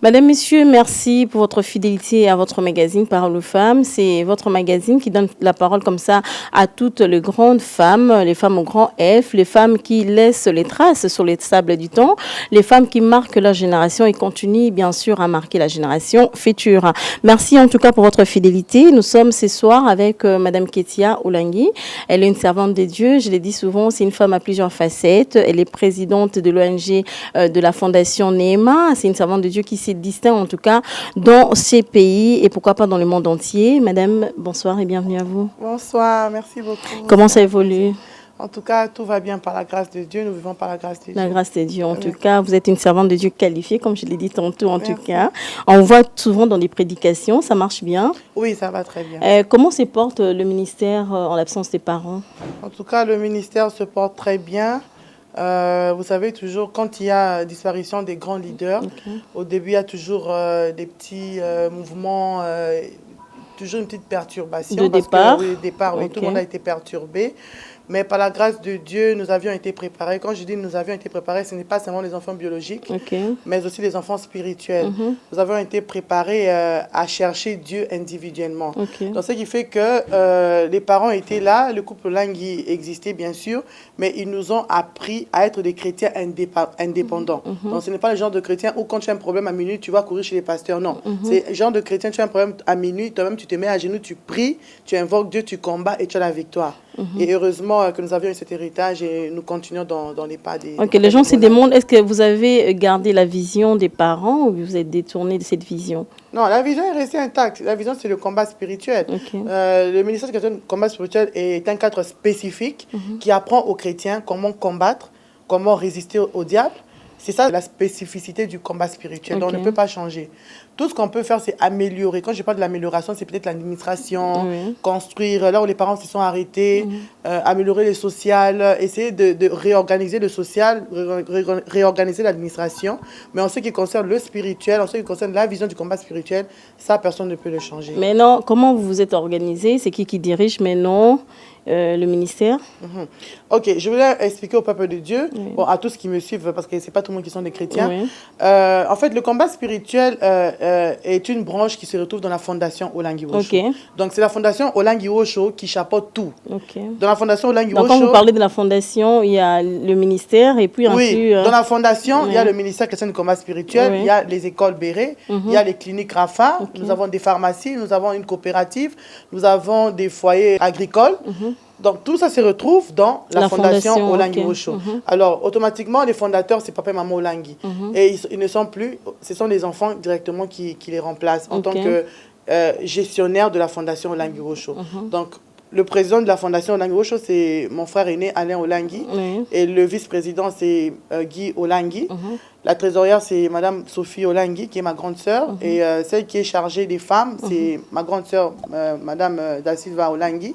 Madame, Messieurs, merci pour votre fidélité à votre magazine Parole aux femmes. C'est votre magazine qui donne la parole comme ça à toutes les grandes femmes, les femmes au grand F, les femmes qui laissent les traces sur les sables du temps, les femmes qui marquent leur génération et continuent bien sûr à marquer la génération future. Merci en tout cas pour votre fidélité. Nous sommes ce soir avec Madame Ketia Olangi. Elle est une servante de Dieu. Je l'ai dit souvent, c'est une femme à plusieurs facettes. Elle est présidente de l'ONG de la Fondation Neema. C'est une servante de Dieu qui s'est distingue en tout cas dans ces pays et pourquoi pas dans le monde entier. Madame, bonsoir et bienvenue à vous. Bonsoir, merci beaucoup. Comment ça évolue? En tout cas, tout va bien par la grâce de Dieu. Nous vivons par la grâce de Dieu. La grâce de Dieu. En tout cas, vous êtes une servante de Dieu qualifiée, comme je l'ai dit tantôt, en tout cas. On voit souvent dans des prédications, ça marche bien. Oui, ça va très bien. Comment se porte le ministère en l'absence des parents? En tout cas, le ministère se porte très bien. Vous savez, toujours, quand il y a disparition des grands leaders, au début, il y a toujours des petits mouvements, toujours une petite perturbation. De départ? Que, oui, départ, oui, tout le monde a été perturbé. Mais par la grâce de Dieu, nous avions été préparés. Quand je dis nous avions été préparés, ce n'est pas seulement les enfants biologiques, mais aussi les enfants spirituels. Nous avons été préparés à chercher Dieu individuellement. Donc, ce qui fait que les parents étaient là, le couple Langui existait bien sûr, mais ils nous ont appris à être des chrétiens indépendants. Donc, ce n'est pas le genre de chrétien où quand tu as un problème à minuit, tu vas courir chez les pasteurs. Non, c'est le genre de chrétien, tu as un problème à minuit, toi-même tu te mets à genoux, tu pries, tu invoques Dieu, tu combats et tu as la victoire. Et heureusement que nous avions eu cet héritage et nous continuons dans les pas des... Ok, les gens se demandent, est-ce que vous avez gardé la vision des parents ou vous êtes détourné de cette vision? Non, la vision est restée intacte. La vision, c'est le combat spirituel. Le ministère du combat spirituel est un cadre spécifique qui apprend aux chrétiens comment combattre, comment résister au diable. C'est ça la spécificité du combat spirituel. Donc, on ne peut pas changer. Tout ce qu'on peut faire, c'est améliorer. Quand je parle de l'amélioration, c'est peut-être l'administration, construire, là où les parents se sont arrêtés, améliorer le social, essayer de réorganiser le social, réorganiser l'administration. Mais en ce qui concerne le spirituel, en ce qui concerne la vision du combat spirituel, ça, personne ne peut le changer. Mais non, comment vous vous êtes organisé? C'est qui dirige? Mais non, le ministère. Ok, je voulais expliquer au peuple de Dieu, bon, à tous qui me suivent, parce que ce n'est pas tout le monde qui sont des chrétiens. En fait, le combat spirituel est une branche qui se retrouve dans la fondation Olangi Osho. Donc, c'est la fondation Olangi Osho qui chapeaute tout. Dans la fondation Olangi Osho... Quand vous parlez de la fondation, il y a le ministère et puis... Oui, dans la fondation, il y a le ministère chrétien du combat spirituel, il y a les écoles Béré, il y a les cliniques Rafa, nous avons des pharmacies, nous avons une coopérative, nous avons des foyers agricoles. Donc, tout ça se retrouve dans la fondation Olangi Osho. Alors, automatiquement, les fondateurs, c'est papa et maman Olangi. Et ils ne sont plus, ce sont les enfants directement qui les remplacent en tant que gestionnaire de la fondation Olangi Osho. Donc, le président de la fondation Olangi Osho, c'est mon frère aîné Alain Olangi. Et le vice-président, c'est Guy Olangi. La trésorière, c'est Madame Sophie Olangi, qui est ma grande sœur. Et celle qui est chargée des femmes, c'est ma grande sœur, Madame Da Silva Olangi.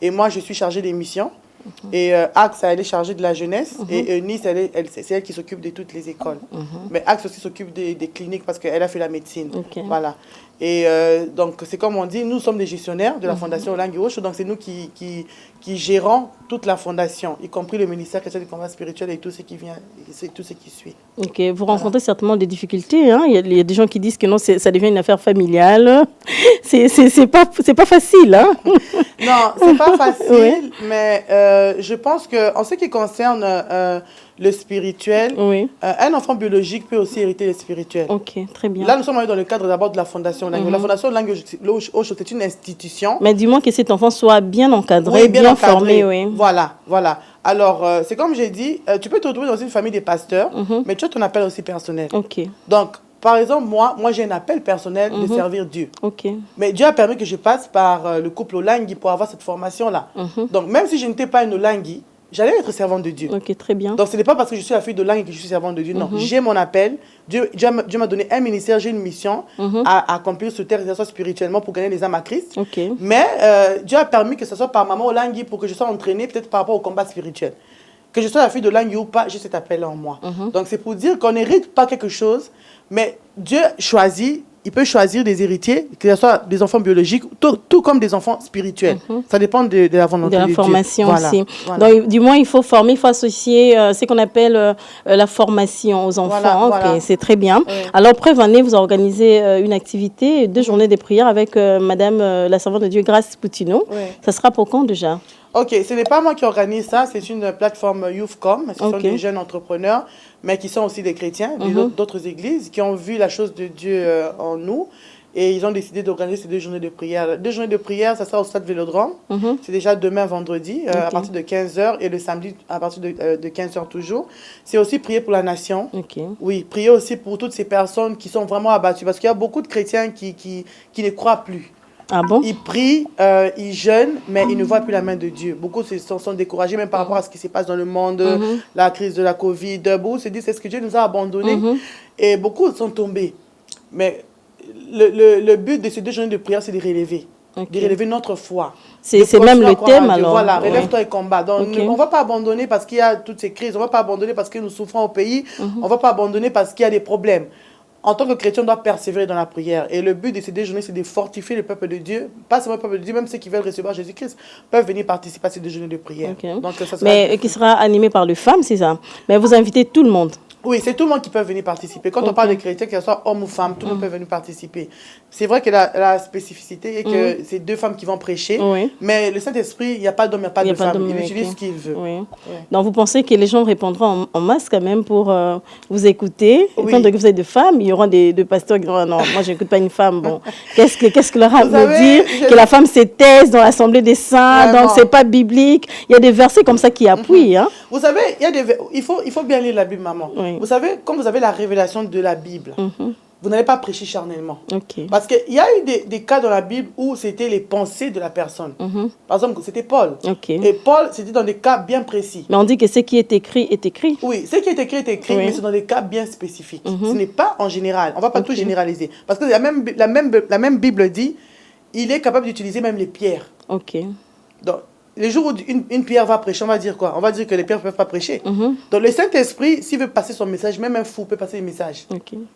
Et moi, je suis chargée des missions. Et Axe, elle est chargée de la jeunesse. Et Eunice, c'est elle qui s'occupe de toutes les écoles. Mais Axe aussi s'occupe des cliniques parce qu'elle a fait la médecine. Voilà. Et donc, c'est comme on dit, nous sommes des gestionnaires de la fondation Olangi Osho. Donc, c'est nous qui gérons toute la fondation, y compris le ministère chrétien du combat spirituel et tout ce qui vient, c'est tout ce qui suit. Ok, vous rencontrez certainement des difficultés. Hein? Il y a des gens qui disent que non, ça devient une affaire familiale. C'est pas facile. Hein? Non, c'est pas facile, mais je pense que en ce qui concerne le spirituel, un enfant biologique peut aussi hériter le spirituel. Ok, très bien. Là, nous sommes dans le cadre d'abord de la fondation Olangi. La fondation Olangi Osho, c'est une institution. Mais du moins que cet enfant soit bien encadré, bien formé. Voilà. Alors, c'est comme j'ai dit, tu peux te retrouver dans une famille des pasteurs, mais tu as ton appel aussi personnel. Donc, par exemple, moi j'ai un appel personnel de servir Dieu. Mais Dieu a permis que je passe par le couple Olangi pour avoir cette formation-là. Donc, même si je n'étais pas une Olangi, j'allais être servante de Dieu. Ok, très bien. Donc, ce n'est pas parce que je suis la fille d'Olangi que je suis servante de Dieu. Non, j'ai mon appel. Dieu m'a donné un ministère, j'ai une mission à accomplir sur terre, que ce soit spirituellement pour gagner les âmes à Christ. Mais Dieu a permis que ce soit par maman Olangi pour que je sois entraînée peut-être par rapport au combat spirituel. que je sois la fille de l'agneau ou pas, j'ai cet appel en moi. Donc c'est pour dire qu'on n'hérite pas quelque chose, mais Dieu choisit, il peut choisir des héritiers, que ce soit des enfants biologiques, tout comme des enfants spirituels. Ça dépend de la volonté de Dieu. De la formation aussi. Voilà. Donc, du moins, il faut former, il faut associer ce qu'on appelle la formation aux enfants. Voilà. C'est très bien. Oui. Alors, preuve année, vous organisez une activité, 2 journées de prière avec Madame la servante de Dieu, Grâce Coutinho. Oui. Ça sera pour quand déjà? Ok, ce n'est pas moi qui organise ça, c'est une plateforme YouthCom. Ce sont des jeunes entrepreneurs, mais qui sont aussi des chrétiens, d'autres églises, qui ont vu la chose de Dieu en nous. Et ils ont décidé d'organiser ces 2 journées de prière. 2 journées de prière, ça sera au stade Vélodrome. C'est déjà demain, vendredi, à partir de 15h, et le samedi, à partir de 15h toujours. C'est aussi prier pour la nation. Oui, prier aussi pour toutes ces personnes qui sont vraiment abattues. Parce qu'il y a beaucoup de chrétiens qui ne croient plus. Ah bon? Ils prient, ils jeûnent, mais ils ne voient plus la main de Dieu. Beaucoup sont découragés, même par rapport à ce qui se passe dans le monde, la crise de la Covid. Beaucoup se disent, est-ce que Dieu nous a abandonnés? Et beaucoup sont tombés. Mais le but de ces 2 journées de prière, c'est de relever. De relever notre foi. C'est même le thème, alors. Voilà, relève-toi et combat. Donc, on ne va pas abandonner parce qu'il y a toutes ces crises. On ne va pas abandonner parce que nous souffrons au pays. On ne va pas abandonner parce qu'il y a des problèmes. En tant que chrétien, on doit persévérer dans la prière. Et le but de ces 2 journées, c'est de fortifier le peuple de Dieu. Pas seulement le peuple de Dieu, même ceux qui veulent recevoir Jésus-Christ peuvent venir participer à ces 2 journées de prière. Donc, ça sera mais qui sera animé par les femmes, c'est ça? Mais vous invitez tout le monde? Oui, c'est tout le monde qui peut venir participer. Quand on parle de chrétiens, que ce soit homme ou femme, tout le monde peut venir participer. C'est vrai que la spécificité est que c'est 2 femmes qui vont prêcher, mais le Saint-Esprit, il n'y a pas d'homme, il n'y a pas de femme. Il utilise ce qu'il veut. Donc, vous pensez que les gens répondront en masse quand même pour vous écouter? Quand vous êtes de femmes, il y aura des pasteurs qui diront non, moi, je n'écoute pas une femme. Bon, qu'est-ce que leur a de dire que la femme se taise dans l'assemblée des saints, donc ce n'est pas biblique. Il y a des versets comme ça qui appuient. Vous savez, il faut bien lire la Bible, maman. Vous savez, quand vous avez la révélation de la Bible, vous n'allez pas prêcher charnellement. Parce qu'il y a eu des cas dans la Bible où c'était les pensées de la personne. Par exemple, c'était Paul. Et Paul, c'était dans des cas bien précis. Mais on dit que ce qui est écrit est écrit. Oui, ce qui est écrit, mais c'est dans des cas bien spécifiques. Ce n'est pas en général. On ne va pas tout généraliser. Parce que la même Bible dit, il est capable d'utiliser même les pierres. Donc, les jours où une pierre va prêcher, on va dire quoi? On va dire que les pierres ne peuvent pas prêcher. Donc le Saint-Esprit, s'il veut passer son message, même un fou peut passer le message.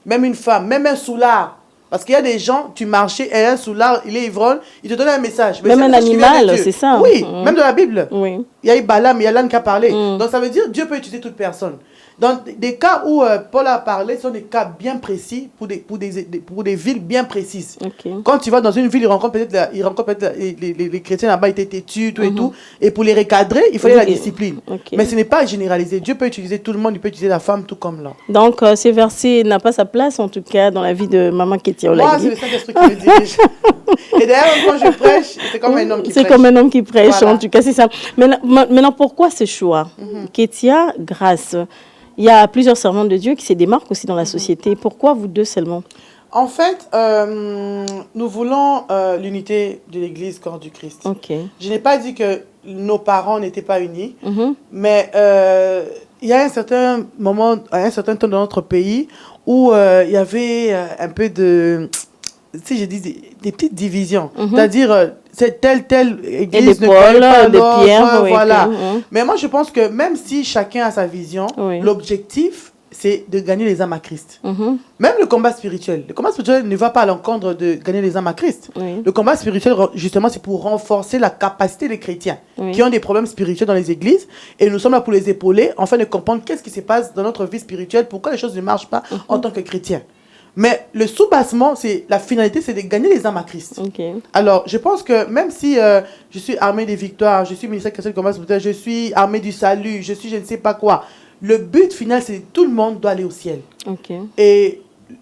Même une femme, même un soulard. Parce qu'il y a des gens, tu marchais, et un soulard, il est ivrogne, il te donne un message. Mais même un animal, c'est ça. Oui, même dans la Bible. Il y a eu Balaam, il y a l'âne qui a parlé. Donc ça veut dire que Dieu peut utiliser toute personne. Dans des cas où Paul a parlé, ce sont des cas bien précis pour des villes bien précises. Quand tu vas dans une ville, il rencontre peut-être les chrétiens là-bas, ils étaient têtus, tout et tout. Et pour les recadrer, il fallait la discipline. Mais ce n'est pas généralisé. Dieu peut utiliser tout le monde, il peut utiliser la femme tout comme là. Donc, ce verset n'a pas sa place, en tout cas, dans la vie de Maman Ketia Olagui. Moi, c'est le Saint-Esprit qui me dirige. Et d'ailleurs, quand je prêche, c'est comme un homme qui prêche. C'est comme un homme qui prêche, voilà. En tout cas, c'est ça. Maintenant, pourquoi ce choix? Ketia, Grâce. Il y a plusieurs servants de Dieu qui se démarquent aussi dans la société. Pourquoi vous 2 seulement? En fait, nous voulons l'unité de l'Église corps du Christ. Je n'ai pas dit que nos parents n'étaient pas unis, mais il y a un certain moment, à un certain temps dans notre pays où il y avait un peu de... Si je dis des petites divisions, c'est-à-dire c'est telle église ne connaît pas l'autre, Pierre, voilà. Mais moi je pense que même si chacun a sa vision, l'objectif c'est de gagner les âmes à Christ. Même le combat spirituel ne va pas à l'encontre de gagner les âmes à Christ. Le combat spirituel justement c'est pour renforcer la capacité des chrétiens qui ont des problèmes spirituels dans les églises et nous sommes là pour les épauler afin de comprendre qu'est-ce qui se passe dans notre vie spirituelle, pourquoi les choses ne marchent pas en tant que chrétiens. Mais le sous-bassement, la finalité, c'est de gagner les âmes à Christ. Alors, je pense que même si je suis armée des victoires, je suis ministère chrétien de combat spirituel, je suis armée du salut, je suis je ne sais pas quoi, le but final, c'est que tout le monde doit aller au ciel. Et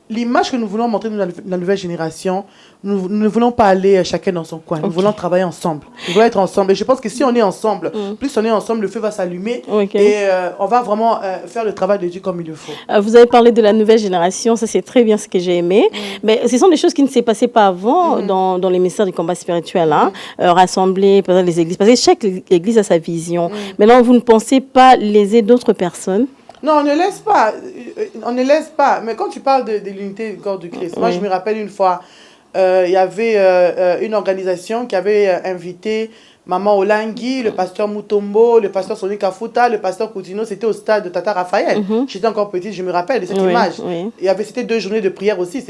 l'image que nous voulons montrer dans la nouvelle génération, nous ne voulons pas aller chacun dans son coin. Nous voulons travailler ensemble. Nous voulons être ensemble. Et je pense que si on est ensemble, plus on est ensemble, le feu va s'allumer et on va vraiment faire le travail de Dieu comme il le faut. Vous avez parlé de la nouvelle génération. Ça, c'est très bien ce que j'ai aimé. Mais ce sont des choses qui ne s'est passaient pas avant dans les ministères du combat spirituel. Rassembler, par exemple, les églises. Parce que chaque église a sa vision. Maintenant, vous ne pensez pas léser d'autres personnes? Non, on ne laisse pas. On ne laisse pas. Mais quand tu parles de l'unité du corps du Christ, moi, je me rappelle une fois, il y avait une organisation qui avait invité Maman Olangui, le pasteur Mutombo, le pasteur Soni Kafuta, le pasteur Coutinho, c'était au stade de Tata Raphaël. J'étais encore petite, je me rappelle de cette image. C'était 2 journées de prière aussi.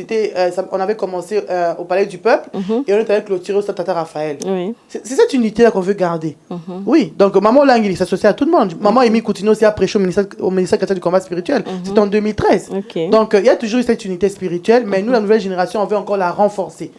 On avait commencé au Palais du Peuple et on était clôturé au stade Tata Raphaël. C'est cette unité-là qu'on veut garder. Oui, donc Maman Olangui s'associe à tout le monde. Maman Amy Coutinho aussi a prêché au ministère chrétien du combat spirituel. C'était en 2013. Donc il y a toujours eu cette unité spirituelle, mais nous, la nouvelle génération, on veut encore la renforcer.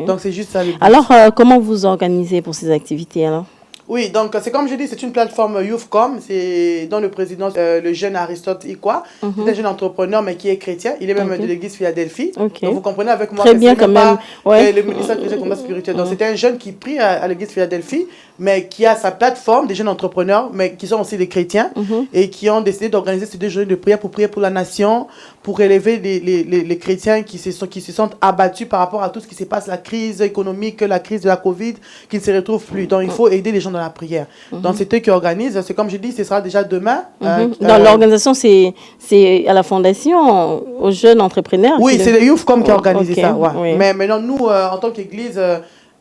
Donc c'est juste ça. Alors, comment vous organisez pour ces activités alors? Oui, donc c'est comme je dis, c'est une plateforme YouthCom, c'est dont le président, le jeune Aristote Ikwa, c'est un jeune entrepreneur mais qui est chrétien, il est même de l'église Philadelphie. Donc vous comprenez avec moi que ce n'est pas le ministère chrétien combat spirituel. Donc c'était un jeune qui prie à l'église Philadelphie, mais qui a sa plateforme des jeunes entrepreneurs, mais qui sont aussi des chrétiens et qui ont décidé d'organiser ces 2 journées de prière pour prier pour la nation, pour élever les chrétiens qui se sentent abattus par rapport à tout ce qui se passe, la crise économique, la crise de la Covid, qui ne se retrouvent plus. Donc il faut aider les gens dans la prière. Donc c'est eux qui organisent. C'est comme je dis, ce sera déjà demain. Dans l'organisation, c'est à la fondation, aux jeunes entrepreneurs. Oui, c'est le YouthCom qui a organisé ça. Mais maintenant, nous, en tant qu'église,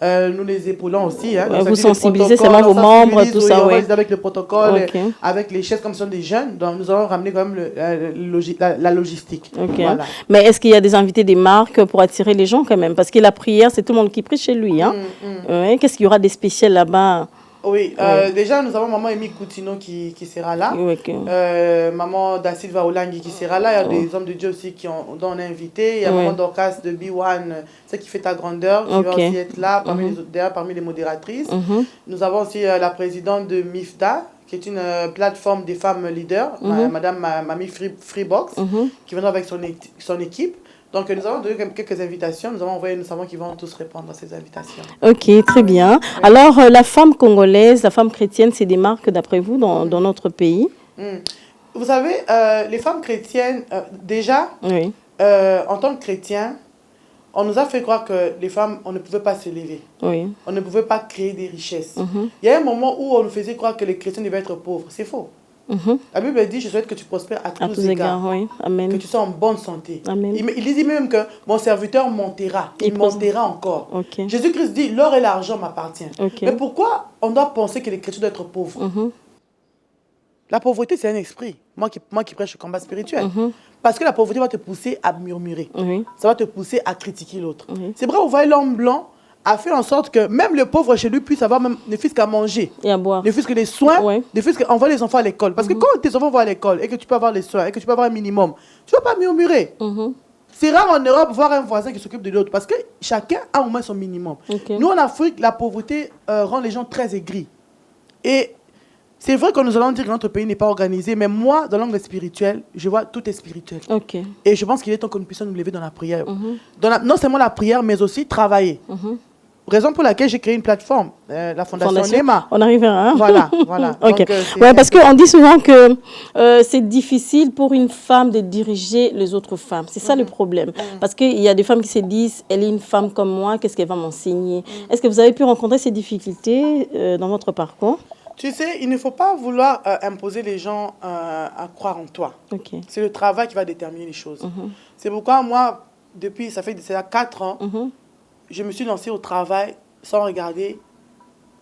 nous les épaulons aussi. Vous sensibilisez seulement vos membres, tout ça. Avec le protocole, avec les chaises comme ce sont des jeunes. Donc nous allons ramener quand même la logistique. Voilà. Mais est-ce qu'il y a des invités des marques pour attirer les gens quand même? Parce que la prière, c'est tout le monde qui prie chez lui. Qu'est-ce qu'il y aura des spéciaux là-bas? Oui, déjà nous avons maman Amy Coutinho qui sera là, maman Da Silva Olangui qui sera là, il y a des hommes de Dieu aussi dont on a invité, il y a maman Dorcas de B1, celle qui fait ta grandeur, qui va aussi être là parmi les modératrices. Nous avons aussi la présidente de MIFDA, qui est une plateforme des femmes leaders, madame Mamie Freebox, qui viendra avec son équipe. Donc, nous avons donné quelques invitations. Nous avons envoyé, nous savons qu'ils vont tous répondre à ces invitations. Ok, très bien. Alors, la femme congolaise, la femme chrétienne, c'est des marques, d'après vous, dans notre pays? Vous savez, les femmes chrétiennes, déjà, en tant que chrétiens, on nous a fait croire que les femmes, on ne pouvait pas s'élever. On ne pouvait pas créer des richesses. Il y a un moment où on nous faisait croire que les chrétiens devaient être pauvres. C'est faux. La Bible dit, je souhaite que tu prospères à tous égards. Amen. Que tu sois en bonne santé. Amen. Il dit même que mon serviteur montera. Il montera encore. Jésus-Christ dit, l'or et l'argent m'appartiennent. Mais pourquoi on doit penser que les chrétiens doivent être pauvres? La pauvreté, c'est un esprit. Moi qui prêche le combat spirituel. Parce que la pauvreté va te pousser à murmurer. Ça va te pousser à critiquer l'autre. C'est vrai, vous voyez l'homme blanc a fait en sorte que même le pauvre chez lui puisse avoir même ne fût-ce qu'à manger. Et à boire. Ne fût-ce que des soins, ne fût-ce qu'envoyer les enfants à l'école. Parce que quand tes enfants vont à l'école et que tu peux avoir les soins et que tu peux avoir un minimum, tu ne vas pas murmurer. C'est rare en Europe voir un voisin qui s'occupe de l'autre parce que chacun a au moins son minimum. Nous, en Afrique, la pauvreté rend les gens très aigris. Et c'est vrai que nous allons dire que notre pays n'est pas organisé, mais moi, dans l'angle spirituel, je vois tout est spirituel. Et je pense qu'il est temps que nous puissions nous lever dans la prière. Non seulement la prière, mais aussi travailler. Raison pour laquelle j'ai créé une plateforme, la Fondation NEMA. On arrivera. Voilà. Donc, parce qu'on dit souvent que c'est difficile pour une femme de diriger les autres femmes. C'est ça le problème. Parce qu'il y a des femmes qui se disent, elle est une femme comme moi, qu'est-ce qu'elle va m'enseigner? Est-ce que vous avez pu rencontrer ces difficultés dans votre parcours? Tu sais, il ne faut pas vouloir imposer les gens à croire en toi. C'est le travail qui va déterminer les choses. C'est pourquoi moi, depuis, ça fait 4 ans, je me suis lancée au travail sans regarder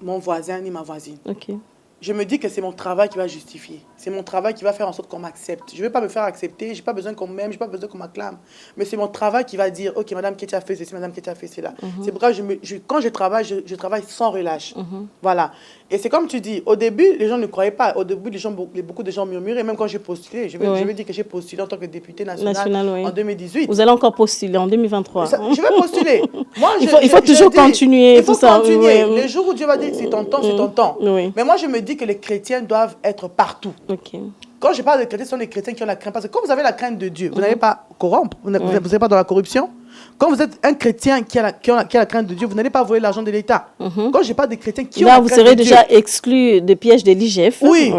mon voisin ni ma voisine. Je me dis que c'est mon travail qui va justifier. C'est mon travail qui va faire en sorte qu'on m'accepte. Je ne vais pas me faire accepter, je n'ai pas besoin qu'on m'aime, je n'ai pas besoin qu'on m'acclame. Mais c'est mon travail qui va dire, ok, madame Ketia a fait ceci, madame Ketia a fait cela. C'est pourquoi quand je travaille, je travaille sans relâche. Voilà. Et c'est comme tu dis, au début, les gens ne croyaient pas. Au début, beaucoup de gens murmuraient. Même quand j'ai postulé, je veux dire que j'ai postulé en tant que députée nationale en 2018. Vous allez encore postuler en 2023. Je vais postuler. Moi, il faut toujours continuer. Il faut continuer. Le jour où Dieu va dire que c'est ton temps, c'est ton temps. Mais moi, je me dis que les chrétiens doivent être partout. Quand je parle de chrétiens, ce sont les chrétiens qui ont la crainte. Parce que quand vous avez la crainte de Dieu, vous n'allez pas corrompre, vous n'êtes pas dans la corruption. Quand vous êtes un chrétien qui a la crainte de Dieu, vous n'allez pas voler l'argent de l'État. Quand je parle des chrétiens qui ont la crainte de Dieu... Là, vous serez déjà exclu des pièges de l'IGF. Oui,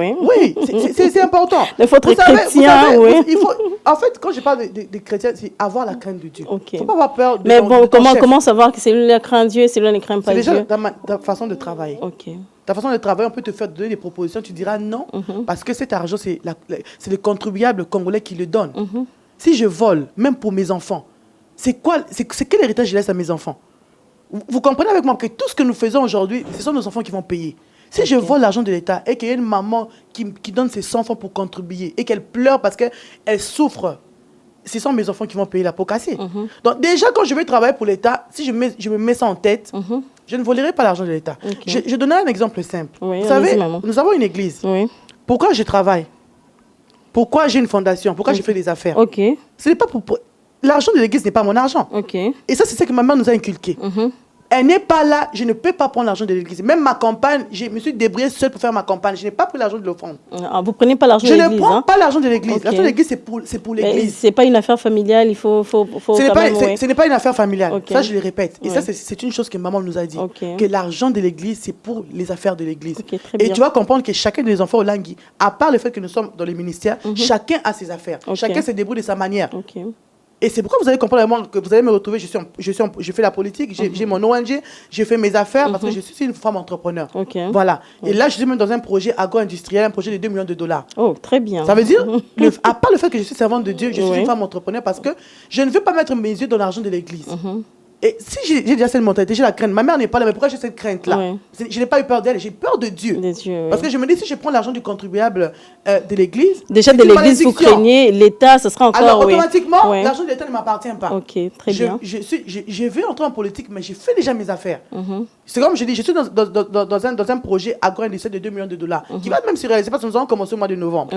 c'est important. Il faut être chrétien, en fait, quand je parle des chrétiens, c'est avoir la crainte de Dieu. Il ne faut pas avoir peur de Mais bon, comment savoir que c'est lui qui craint Dieu et c'est lui qui ne craint pas Dieu? C'est déjà ta façon de travailler. Ta façon de travailler, on peut te faire donner des propositions, tu diras non, parce que cet argent, c'est les contribuables congolais qui le donnent. Si je vole, même pour mes enfants, c'est quel héritage je laisse à mes enfants? Vous comprenez avec moi que tout ce que nous faisons aujourd'hui, ce sont nos enfants qui vont payer. Si je vole l'argent de l'État et qu'il y a une maman qui donne ses 100 francs pour contribuer et qu'elle pleure parce qu'elle souffre, ce sont mes enfants qui vont payer la peau cassée. Donc déjà, quand je vais travailler pour l'État, si je me mets ça en tête, je ne volerai pas l'argent de l'État. Je donnerai un exemple simple. Oui, vous savez, nous avons une église. Oui. Pourquoi je travaille? Pourquoi j'ai une fondation? Pourquoi je fais des affaires? Ce n'est pas pour... L'argent de l'église n'est pas mon argent. Et ça, c'est ce que ma mère nous a inculqué. Elle n'est pas là, je ne peux pas prendre l'argent de l'église. Même ma campagne, je me suis débrouillée seule pour faire ma campagne. Je n'ai pas pris l'argent de l'offrande. Ah, vous ne prenez pas l'argent de l'église? Je ne prends pas l'argent de l'église. L'argent de l'église, c'est pour l'église. Ce n'est pas une affaire familiale, il faut ce n'est pas une affaire familiale. Ça, je le répète. Et ça, c'est une chose que maman nous a dit. Que l'argent de l'église, c'est pour les affaires de l'église. Et tu vas comprendre que chacun des enfants au Langui, à part le fait que nous sommes dans les ministères, chacun a ses affaires. Chacun se débrouille de sa manière. Et c'est pourquoi vous allez comprendre que vous allez me retrouver, je fais la politique, j'ai mon ONG, je fais mes affaires parce que je suis une femme entrepreneur. Voilà. Et là, je suis même dans un projet agro-industriel, un projet de 2 millions de dollars. Oh, très bien. Ça veut dire, à part le fait que je suis servante de Dieu, je suis une femme entrepreneur parce que je ne veux pas mettre mes yeux dans l'argent de l'église. Et si j'ai déjà cette mentalité, j'ai la crainte. Ma mère n'est pas là, mais pourquoi j'ai cette crainte-là? Je n'ai pas eu peur d'elle, j'ai peur de Dieu. Parce que je me dis, si je prends l'argent du contribuable de l'église... Déjà de l'église, vous craignez, l'État, ce sera encore... Alors, automatiquement, l'argent de l'État ne m'appartient pas. Ok, très bien. Je veux entrer en politique, mais j'ai fait déjà mes affaires. C'est comme je dis, je suis dans un projet agro-industriel de 2 millions de dollars, qui va même se réaliser parce que nous allons commencer au mois de novembre.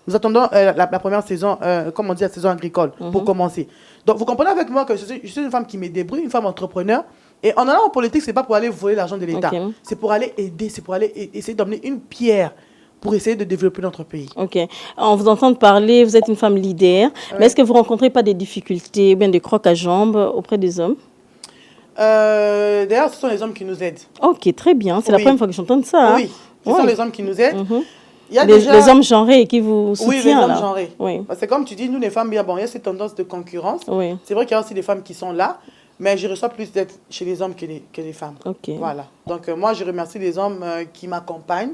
Nous attendons la première saison, comme on dit, la saison agricole, pour commencer. Donc, vous comprenez avec moi que je suis une femme qui me débrouille, une femme entrepreneur. Et en allant en politique, ce n'est pas pour aller voler l'argent de l'État. C'est pour aller aider, c'est pour aller essayer d'emmener une pierre pour essayer de développer notre pays. On vous entend parler, vous êtes une femme leader. Mais est-ce que vous ne rencontrez pas des difficultés, bien des crocs à jambes auprès des hommes? D'ailleurs, ce sont les hommes qui nous aident. Ok, très bien. C'est la première fois que j'entends ça. Oui, ce sont les hommes qui nous aident. Il y a les hommes genrés qui vous soutiennent. Oui, les hommes genrés. Parce que comme tu dis, nous les femmes, il y a cette tendance de concurrence. C'est vrai qu'il y a aussi des femmes qui sont là, mais je reçois plus d'aide chez les hommes que les femmes. Voilà. Donc moi, je remercie les hommes qui m'accompagnent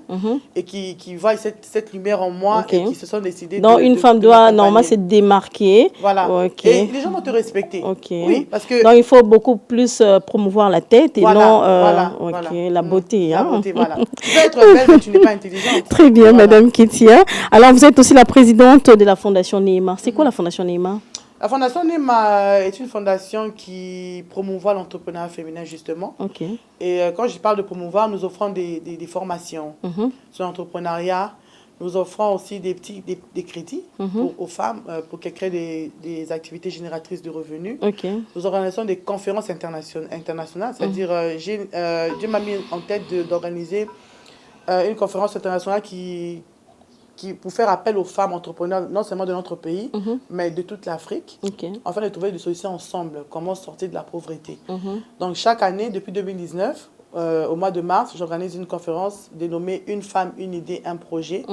et qui voient cette lumière en moi et qui se sont décidés donc une femme doit normalement se démarquer. Voilà. Et les gens vont te respecter. Oui, parce que... Donc il faut beaucoup plus promouvoir la tête et non la beauté. La beauté, voilà. Tu peux être belle, mais tu n'es pas intelligente. Très bien, Madame Ketia. Alors vous êtes aussi la présidente de la Fondation Néma. C'est quoi la Fondation Néma? La Fondation Néma est une fondation qui promouvoit l'entrepreneuriat féminin, justement. Et quand je parle de promouvoir, nous offrons des formations sur l'entrepreneuriat. Nous offrons aussi des crédits aux femmes pour qu'elles créent des activités génératrices de revenus. Nous organisons des conférences internationales. C'est-à-dire, Dieu m'a mis en tête d'organiser une conférence internationale qui pour faire appel aux femmes entrepreneurs, non seulement de notre pays, mais de toute l'Afrique, afin de trouver des solutions ensemble, comment sortir de la pauvreté. Donc chaque année, depuis 2019, au mois de mars, j'organise une conférence dénommée « Une femme, une idée, un projet ».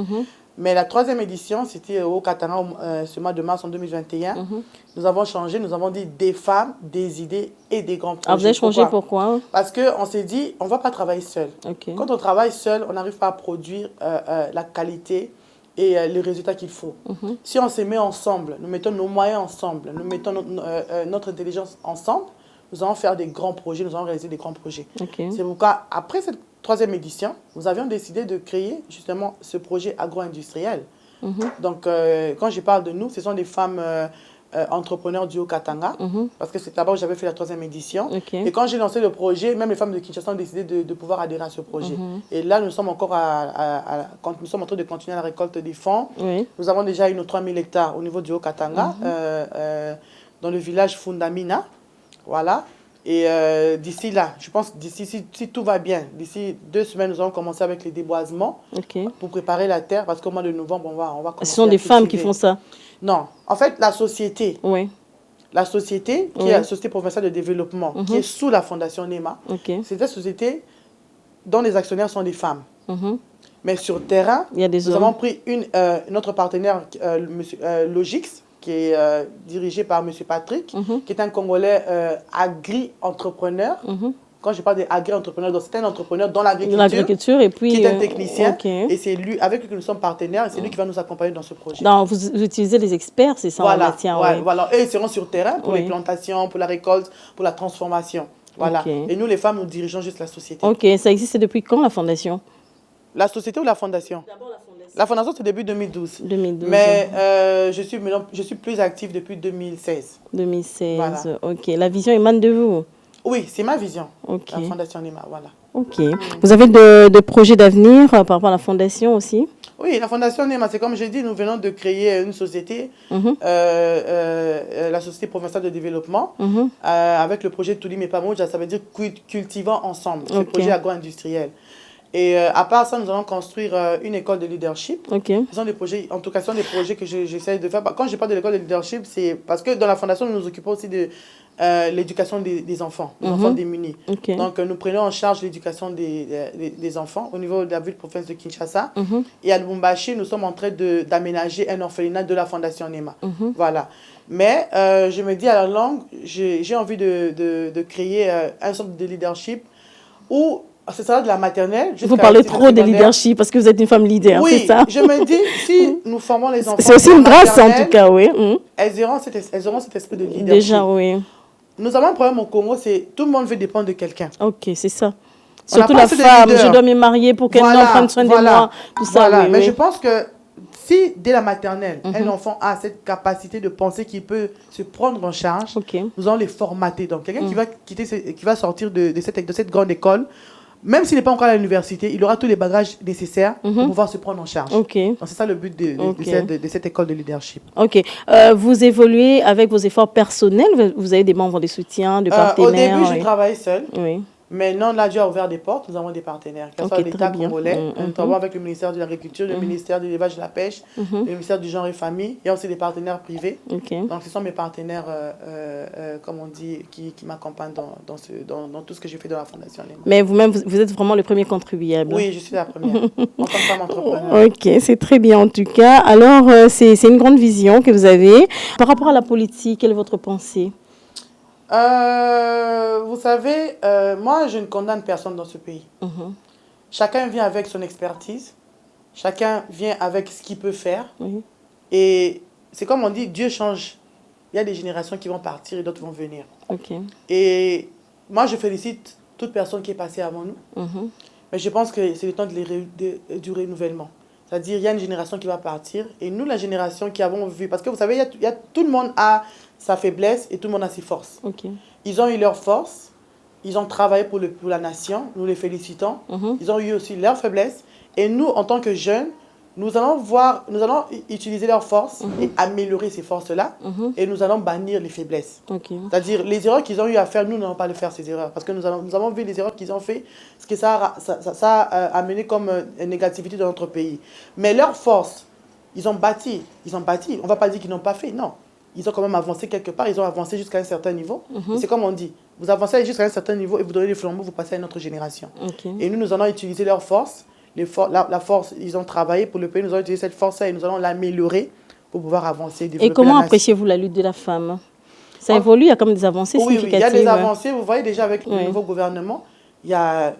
Mais la 3e édition, c'était au Katanga, ce mois de mars en 2021. Nous avons changé, nous avons dit des femmes, des idées et des grands projets. Vous avez changé pourquoi? Parce qu'on s'est dit, on ne va pas travailler seul. Quand on travaille seul, on n'arrive pas à produire la qualité et les résultats qu'il faut. Si on se met ensemble, nous mettons nos moyens ensemble, nous mettons notre intelligence ensemble, nous allons faire des grands projets, nous allons réaliser des grands projets. C'est pourquoi, après cette 3e édition, nous avions décidé de créer justement ce projet agro-industriel. Donc, quand je parle de nous, ce sont des femmes entrepreneurs du Haut-Katanga, parce que c'est là-bas où j'avais fait la 3e édition. Et quand j'ai lancé le projet, même les femmes de Kinshasa ont décidé de pouvoir adhérer à ce projet. Et là, nous sommes encore quand nous sommes en train de continuer la récolte des fonds. Nous avons déjà eu nos 3000 hectares au niveau du Haut-Katanga, dans le village Fundamina. Voilà. Et d'ici là, je pense, si tout va bien, d'ici 2 semaines, nous allons commencer avec les déboisements pour préparer la terre, parce qu'au mois de novembre, on va commencer. Ce sont des femmes qui font ça? Non. En fait, la société, la société, qui est la Société provinciale de développement, qui est sous la Fondation Néma, c'est une société dont les actionnaires sont des femmes. Mais sur terrain, nous avons pris notre partenaire, Logix, qui est dirigé par M. Patrick, qui est un Congolais agri-entrepreneur. Quand je parle d'agri-entrepreneur, c'est un entrepreneur dans l'agriculture et puis qui est un technicien. Et c'est lui, avec lui que nous sommes partenaires, et c'est lui qui va nous accompagner dans ce projet. Donc, vous utilisez les experts, c'est ça? Voilà, voilà. Et ils seront sur terrain pour les plantations, pour la récolte, pour la transformation. Voilà. Okay. Et nous, les femmes, nous dirigeons juste la société. Ok, ça existe depuis quand, la fondation? La société ou la fondation? D'abord la fondation. La fondation, c'est début 2012. 2012. Mais je suis plus active depuis 2016. 2016, voilà. Ok. La vision émane de vous? Oui, c'est ma vision. Ok. La fondation NEMA, voilà. Ok. Vous avez de projets d'avenir par rapport à la fondation aussi? Oui, la fondation NEMA, c'est comme j'ai dit, nous venons de créer une société, la Société provinciale de développement, avec le projet Toulim et Pamoja, ça veut dire cultivant ensemble. C'est un projet agro-industriel. Et à part ça, nous allons construire une école de leadership. Ce sont des projets, en tout cas, ce sont des projets que j'essaie de faire. Quand je parle de l'école de leadership, c'est parce que dans la fondation, nous nous occupons aussi de l'éducation des enfants, des enfants démunis. Donc, nous prenons en charge l'éducation des enfants au niveau de la ville province de Kinshasa. Et à Lubumbashi, nous sommes en train d'aménager un orphelinat de la fondation NEMA. Voilà. Mais je me dis à la longue, j'ai envie de créer un sorte de leadership où c'est ça, de la maternelle. Vous parlez trop de leadership parce que vous êtes une femme leader, oui, c'est ça? Oui, je me dis, si nous formons les enfants... C'est aussi une grâce en tout cas, oui. Elles auront cet esprit de leadership. Déjà, oui. Nous avons un problème au Congo, c'est tout le monde veut dépendre de quelqu'un. Ok, c'est ça. Surtout la femme, je dois me marier pour qu'elle prenne soin de moi. Tout ça, oui, mais je pense que si, dès la maternelle, un enfant a cette capacité de penser qu'il peut se prendre en charge, nous allons les formater. Donc, quelqu'un qui va sortir de cette grande école, même s'il n'est pas encore à l'université, il aura tous les bagages nécessaires pour pouvoir se prendre en charge. Donc, c'est ça le but de cette école de leadership. Ok. Vous évoluez avec vos efforts personnels? Vous avez des membres de soutien, de partenaires? Au début, je travaillais seule. Oui. Maintenant, là, Dieu a ouvert des portes. Nous avons des partenaires, que ce soit l'État congolais. Nous travaillons avec le ministère de l'Agriculture, le ministère de l'Élevage et de la Pêche, le ministère du Genre et Famille. Il y a aussi des partenaires privés. Donc, ce sont mes partenaires, comme on dit, qui m'accompagnent dans tout ce que je fais dans la Fondation NEMA. Mais vous-même, vous êtes vraiment le premier contribuable? Oui, je suis la première, en tant que femme entrepreneur. Ok, c'est très bien en tout cas. Alors, c'est une grande vision que vous avez. Par rapport à la politique, quelle est votre pensée? Vous savez, moi, je ne condamne personne dans ce pays. Chacun vient avec son expertise. Chacun vient avec ce qu'il peut faire. Et c'est comme on dit, Dieu change. Il y a des générations qui vont partir et d'autres vont venir. Et moi, je félicite toute personne qui est passée avant nous. Mais je pense que c'est le temps du renouvellement. C'est-à-dire, il y a une génération qui va partir. Et nous, la génération qui avons vu... Parce que vous savez, tout le monde a sa faiblesse et tout le monde a ses forces. Ils ont eu leurs forces. Ils ont travaillé pour la nation. Nous les félicitons. Ils ont eu aussi leurs faiblesses. Et nous, en tant que jeunes, nous allons utiliser leurs forces et améliorer ces forces-là. Et nous allons bannir les faiblesses. C'est-à-dire, les erreurs qu'ils ont eu à faire, nous n'allons pas les faire, ces erreurs. Parce que nous avons vu les erreurs qu'ils ont fait, ce que ça a amené comme négativité dans notre pays. Mais leurs forces, ils ont bâti. On ne va pas dire qu'ils n'ont pas fait, non. Ils ont quand même avancé quelque part, ils ont avancé jusqu'à un certain niveau. C'est comme on dit, vous avancez jusqu'à un certain niveau et vous donnez les flambeaux, vous passez à une autre génération. Et nous allons utiliser leurs forces. La force, ils ont travaillé pour le pays, nous allons utiliser cette force-là et nous allons l'améliorer pour pouvoir avancer. Et comment appréciez-vous la lutte de la femme? Ça évolue, il y a comme des avancées significatives. Oui, il y a des avancées. Vous voyez déjà avec le nouveau gouvernement, la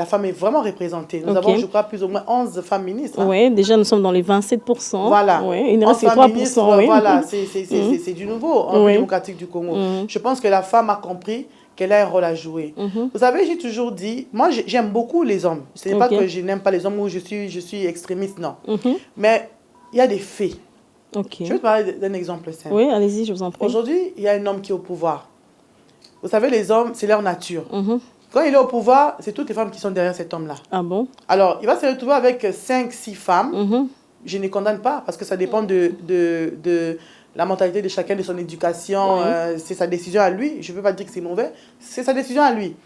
femme est vraiment représentée. Nous avons, je crois, plus ou moins 11 femmes ministres. Oui, déjà nous sommes dans les 27%. Voilà. Il nous reste 3%. Voilà, c'est du nouveau en démocratique du Congo. Je pense que la femme a compris qu'elle a un rôle à jouer. Vous savez, j'ai toujours dit, moi j'aime beaucoup les hommes. Ce n'est pas que je n'aime pas les hommes ou je suis extrémiste, non. Mais il y a des faits. Je vais te parler d'un exemple simple. Oui, allez-y, je vous en prie. Aujourd'hui, il y a un homme qui est au pouvoir. Vous savez, les hommes, c'est leur nature. Quand il est au pouvoir, c'est toutes les femmes qui sont derrière cet homme-là. Ah bon? Alors, il va se retrouver avec 5-6 femmes. Je ne condamne pas parce que ça dépend de la mentalité de chacun, de son éducation. C'est sa décision à lui. Je ne veux pas dire que c'est mauvais. C'est sa décision à lui.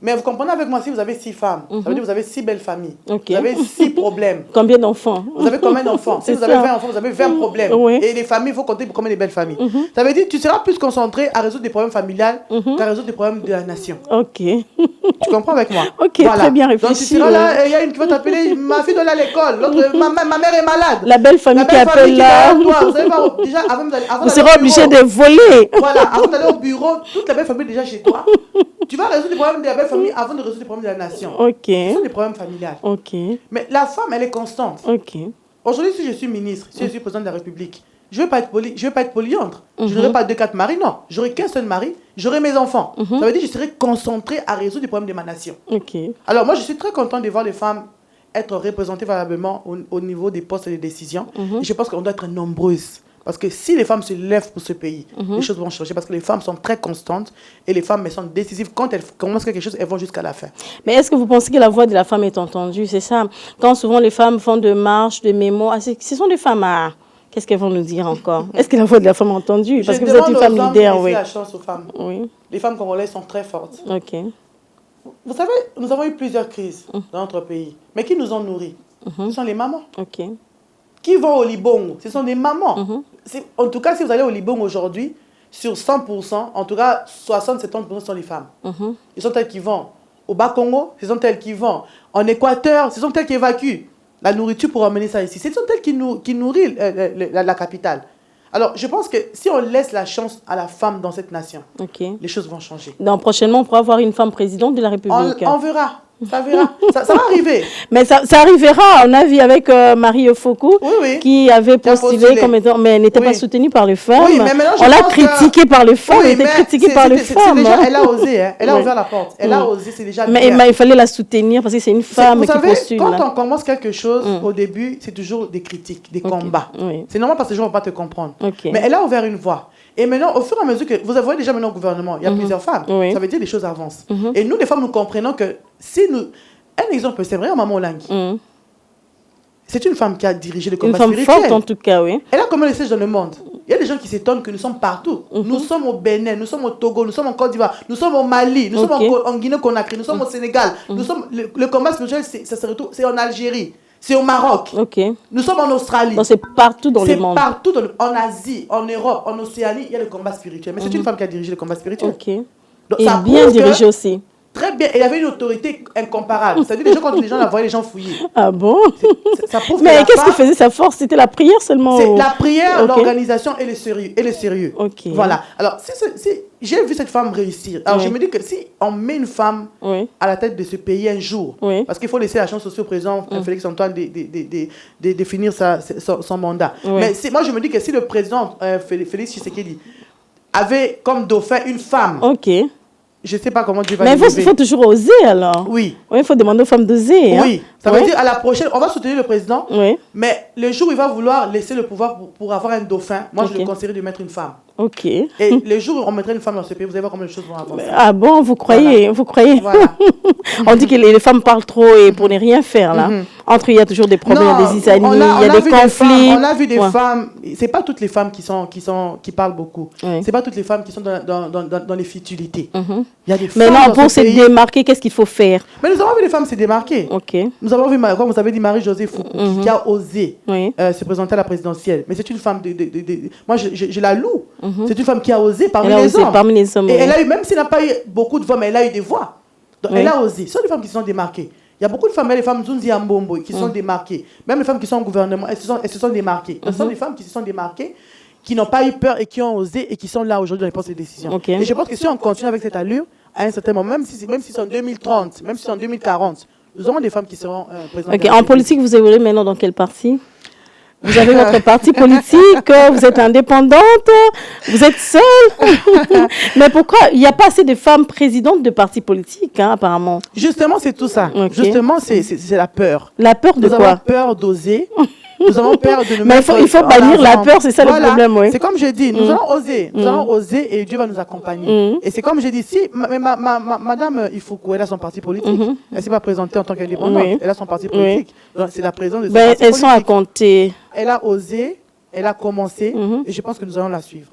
Mais vous comprenez avec moi, si vous avez 6 femmes, ça veut dire que vous avez 6 belles familles. Vous avez 6 problèmes. Combien d'enfants? Vous avez combien d'enfants? Si vous avez 20 enfants, vous avez 20 problèmes. Et les familles, il faut compter pour combien de belles familles. Ça veut dire que tu seras plus concentré à résoudre des problèmes familiales qu'à résoudre des problèmes de la nation. Ok. Tu comprends avec moi? Ok, voilà. Très bien réfléchi. Donc tu seras là, il y a une qui va t'appeler, ma fille doit aller à l'école, l'autre, ma mère est malade. La belle famille qui appelle là. Vous savez pas, déjà, vous serez obligé de voler. Voilà, avant d'aller au bureau, toute la belle famille est déjà chez toi. Tu vas résoudre les problèmes de la belle famille avant de résoudre les problèmes de la nation. Ok. Ce sont des problèmes familiales. Ok. Mais la femme, elle est constante. Ok. Aujourd'hui, si je suis ministre, si je suis président de la République, je veux pas être polyandre. Je n'aurai pas 2-4 maris, non. J'aurai qu'un seul mari, j'aurai mes enfants. Ça veut dire que je serai concentrée à résoudre les problèmes de ma nation. Alors moi, je suis très contente de voir les femmes être représentées valablement au niveau des postes et des décisions. Et je pense qu'on doit être nombreuses. Parce que si les femmes se lèvent pour ce pays, les choses vont changer. Parce que les femmes sont très constantes et les femmes elles sont décisives. Quand elles commencent quelque chose, elles vont jusqu'à la fin. Mais est-ce que vous pensez que la voix de la femme est entendue? C'est ça. Quand souvent les femmes font de marches, de mémos, ce sont des femmes à... Qu'est-ce qu'elles vont nous dire encore? Est-ce que la voix de la femme est entendue? Parce que vous êtes une femme leader, oui. La chance aux femmes. Oui. Les femmes congolaises sont très fortes. Ok. Vous savez, nous avons eu plusieurs crises dans notre pays. Mais qui nous ont nourris? Ce sont les mamans. Ok. Qui vont au Libongo? Ce sont des mamans. En tout cas, si vous allez au Libongo aujourd'hui, sur 100%, en tout cas, 60-70% sont les femmes. Ce sont elles qui vont au Bas-Congo, ce sont elles qui vont en Équateur, ce sont elles qui évacuent la nourriture pour emmener ça ici. Ce sont elles qui nourrissent la capitale. Alors, je pense que si on laisse la chance à la femme dans cette nation, les choses vont changer. Donc, prochainement, on pourra avoir une femme présidente de la République. On verra. Ça verra. ça va arriver. Mais ça arrivera. On a vu avec Marie Fokou, qui avait postulé comme étant, mais n'était pas soutenue par les femmes. Oui, mais on l'a critiquée par les femmes. Elle était critiquée par les femmes. Déjà, elle a osé. Hein. Elle a ouvert la porte. Elle a osé. C'est déjà bien. Mais il fallait la soutenir parce que c'est une femme qui postule. Quand on commence quelque chose, au début, c'est toujours des critiques, des combats. C'est normal parce que les gens ne vont pas te comprendre. Mais elle a ouvert une voie. Et maintenant, au fur et à mesure que vous voyez déjà maintenant au gouvernement, il y a plusieurs femmes. Ça veut dire que les choses avancent. Et nous, les femmes, nous comprenons que si nous... Un exemple, c'est vrai, Maman Olangi. C'est une femme qui a dirigé le combat spirituel. Une femme forte, en tout cas, oui. Elle a combien de sièges dans le monde? Il y a des gens qui s'étonnent que nous sommes partout. Nous sommes au Bénin, nous sommes au Togo, nous sommes en Côte d'Ivoire, nous sommes au Mali, nous sommes en Guinée-Conakry, nous sommes au Sénégal. Nous sommes, le combat spirituel, c'est en Algérie. C'est au Maroc. Nous sommes en Australie. Donc c'est partout dans le monde. C'est partout en Asie, en Europe, en Océanie, il y a le combat spirituel. Mais c'est une femme qui a dirigé le combat spirituel. Donc, et bien dirigé aussi. Très bien. Et il y avait une autorité incomparable. C'est-à-dire quand les gens la voyaient, les gens fouillaient. Ah bon? Ça prouve mais qu'est-ce qui faisait sa force? C'était la prière seulement? C'est la prière, l'organisation et le sérieux. Voilà. Alors, j'ai vu cette femme réussir. Alors, je me dis que si on met une femme à la tête de ce pays un jour, parce qu'il faut laisser la chance aussi au président Félix-Antoine de finir son mandat. Mais moi, je me dis que si le président Félix Tshisekedi avait comme dauphin une femme, je ne sais pas comment Dieu va mais il faut toujours oser alors. Oui. Il faut demander aux femmes d'oser. Oui. Ça veut dire à la prochaine, on va soutenir le président, mais le jour où il va vouloir laisser le pouvoir pour avoir un dauphin, moi je le conseillerais de mettre une femme. Et le jour où on mettrait une femme dans ce pays, vous allez voir comment les choses vont avancer. Ah bon, vous croyez? Vous croyez? On dit que les femmes parlent trop et pour ne rien faire là. Entre eux, il y a toujours des problèmes, il y a des zizanies, il y a des conflits. On a vu des femmes, c'est pas toutes les femmes qui parlent beaucoup. C'est pas toutes les femmes qui sont dans les futilités. Il y a des femmes. Mais non, pour se démarquer, qu'est-ce qu'il faut faire? Mais nous avons vu les femmes se démarquer. Nous avons vu, comme vous avez dit, Marie-Josée Fokou, qui a osé se présenter à la présidentielle. Mais c'est une femme moi, je la loue. C'est une femme qui a osé parmi les hommes. Et elle a eu, même s'il n'a pas eu beaucoup de voix, mais elle a eu des voix. Donc elle a osé. Ce sont des femmes qui se sont démarquées. Il y a beaucoup de femmes, les femmes Zunzi Ambombo, qui se sont démarquées. Même les femmes qui sont au gouvernement, elles se sont démarquées. Ce sont des femmes qui se sont démarquées, qui n'ont pas eu peur et qui ont osé et qui sont là aujourd'hui dans les postes de décision. Et je pense que si on continue avec cette allure, à un certain moment, même si c'est en 2030, même si c'est en 2040, nous aurons des femmes qui seront présidentes. En politique, vous évoluez maintenant dans quel parti? Vous avez votre parti politique, vous êtes indépendante, vous êtes seule. Mais pourquoi il n'y a pas assez de femmes présidentes de partis politiques, apparemment? Justement, c'est tout ça. Justement, c'est la peur. La peur de quoi? Nous avons peur d'oser. Nous avons peur de nous mettre. Mais il faut bannir la peur, c'est ça le problème. C'est comme je dis, nous allons oser. Nous allons oser et Dieu va nous accompagner. Et c'est comme je dis, si Madame Ifoukou, elle a son parti politique, elle ne s'est pas présentée en tant qu'indépendante, elle a son parti politique. C'est la présence de son parti politique. Elles sont à compter. Elle a osé. Elle a commencé et je pense que nous allons la suivre.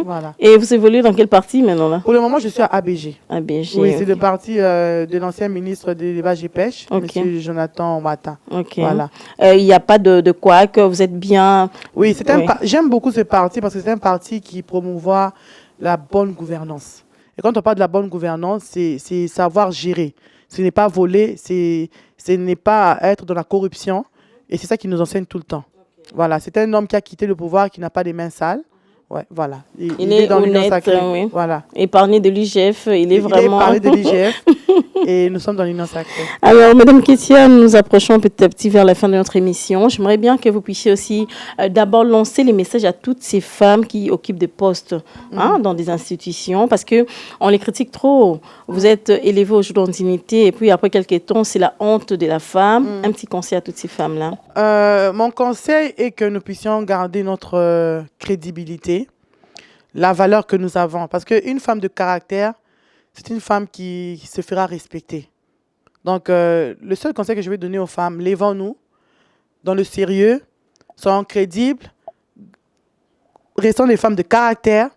Voilà. Et vous évoluez dans quel parti maintenant là? Pour le moment, je suis à ABG. ABG. Oui, c'est le parti de l'ancien ministre de l'élevage et pêche, M. Jonathan Ouattara. Voilà. Il n'y a pas de quoi que vous êtes bien. Oui, j'aime beaucoup ce parti parce que c'est un parti qui promouvoit la bonne gouvernance. Et quand on parle de la bonne gouvernance, c'est savoir gérer. Ce n'est pas voler, ce n'est pas être dans la corruption. Et c'est ça qui nous enseigne tout le temps. Voilà, c'est un homme qui a quitté le pouvoir, qui n'a pas les mains sales. Ouais, voilà. Il est dans l'union sacrée. Voilà. Épargné de l'IGF, il est vraiment. Épargné de l'IGF. et nous sommes dans l'union sacrée. Alors, Madame Ketia, nous approchons petit à petit vers la fin de notre émission. J'aimerais bien que vous puissiez aussi d'abord lancer les messages à toutes ces femmes qui occupent des postes dans des institutions, parce qu'on les critique trop. Vous êtes élevés au jour de dignité, et puis après quelques temps, c'est la honte de la femme. Un petit conseil à toutes ces femmes-là. Mon conseil est que nous puissions garder notre crédibilité, la valeur que nous avons. Parce qu'une femme de caractère, c'est une femme qui se fera respecter. Donc, le seul conseil que je vais donner aux femmes, levons-nous dans le sérieux, soyons crédibles, restons des femmes de caractère,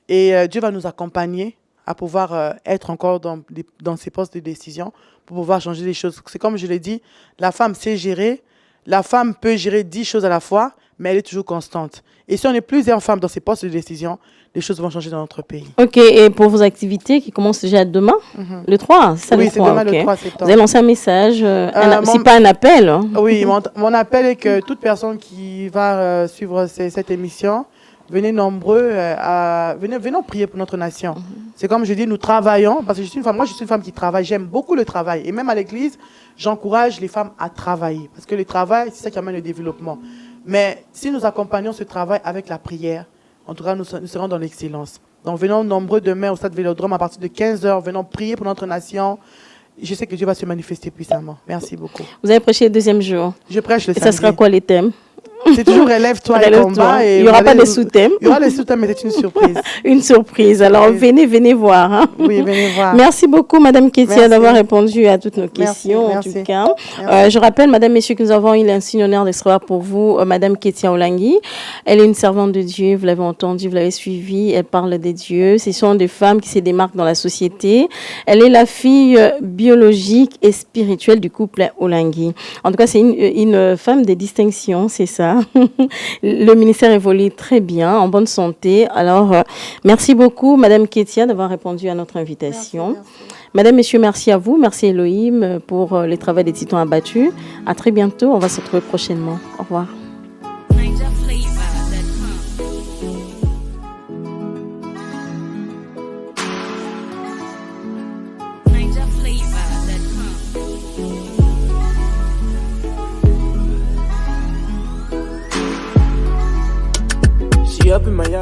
et Dieu va nous accompagner à pouvoir être encore dans ces postes de décision pour pouvoir changer les choses. C'est comme je l'ai dit, la femme sait gérer, la femme peut gérer 10 choses à la fois, mais elle est toujours constante. Et si on est plusieurs femmes dans ces postes de décision, les choses vont changer dans notre pays. OK, et pour vos activités qui commencent déjà demain, le 3, c'est ça? Oui, le 3, c'est demain, okay. Le 3 septembre. Vous avez lancé un message, c'est pas un appel. Hein? Oui, mon appel est que toute personne qui va suivre cette émission, venez nombreux, venons prier pour notre nation. C'est comme je dis, nous travaillons, parce que je suis une femme qui travaille, j'aime beaucoup le travail. Et même à l'église, j'encourage les femmes à travailler. Parce que le travail, c'est ça qui amène le développement. Mais si nous accompagnons ce travail avec la prière, en tout cas, nous serons dans l'excellence. Donc, venons nombreux demain au stade Vélodrome à partir de 15h. Venons prier pour notre nation. Je sais que Dieu va se manifester puissamment. Merci beaucoup. Vous avez prêché le deuxième jour. Je prêche le samedi. Et ça sera quoi les thèmes? C'est toujours relève-toi et combat. Il n'y aura pas de sous-thèmes. Il y aura les sous-thèmes, mais c'est une surprise. Une surprise. Alors, venez voir. Hein. Oui, venez voir. Merci beaucoup, Madame Ketia, d'avoir répondu à toutes nos questions. Merci. En tout cas, je rappelle, Madame, Messieurs, que nous avons eu l'insigne honneur de recevoir pour vous Madame Ketia Olangui. Elle est une servante de Dieu. Vous l'avez entendu, vous l'avez suivie. Elle parle des dieux. Ce sont des femmes qui se démarquent dans la société. Elle est la fille biologique et spirituelle du couple Olangui. En tout cas, c'est une femme de distinction, c'est ça. Le ministère évolue très bien, en bonne santé. Alors, merci beaucoup, Madame Ketia, d'avoir répondu à notre invitation. Merci. Madame, Messieurs, merci à vous. Merci Elohim pour le travail des titans abattus. À très bientôt. On va se retrouver prochainement. Au revoir. Up in my yard.